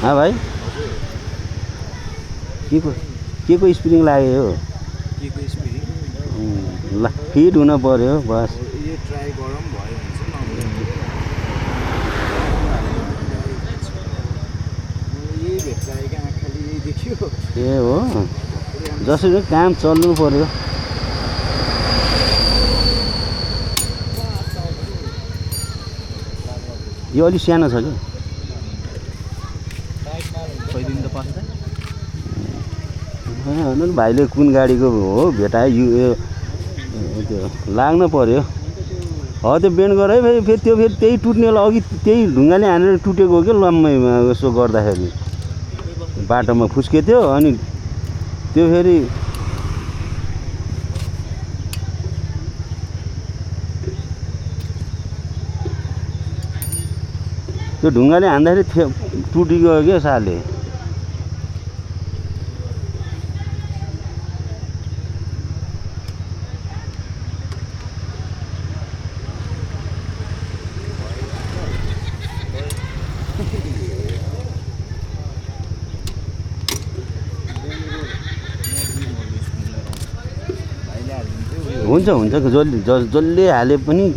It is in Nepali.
हाँ भाइ के को स्प्रिङ लाग्यो हो के को स्प्रिङ ल फिट हुन पर्यो बस यो ट्राई गरौँ भयो हुन्छ यही भेट्टाएका आँखाले यही देखियो ए हो जसरी काम चल्नु पर्यो यो अलि सानो छ कि होइन भाइले कुन गाडीको हो भेटायो यो त्यो लाग्न पर्यो हो त्यो बेन्ड गर है फेरि त्यो फेरि त्यही टुट्ने होला अघि त्यही ढुङ्गाले हानेर टुटेको हो कि लम्बाइमा यसो गर्दाखेरि बाटोमा फुस्केथ्यो अनि त्यो फेरि त्यो ढुङ्गाले हान्दाखेरि टुटिगयो क्या साले हुन्छ जसले हाले पनि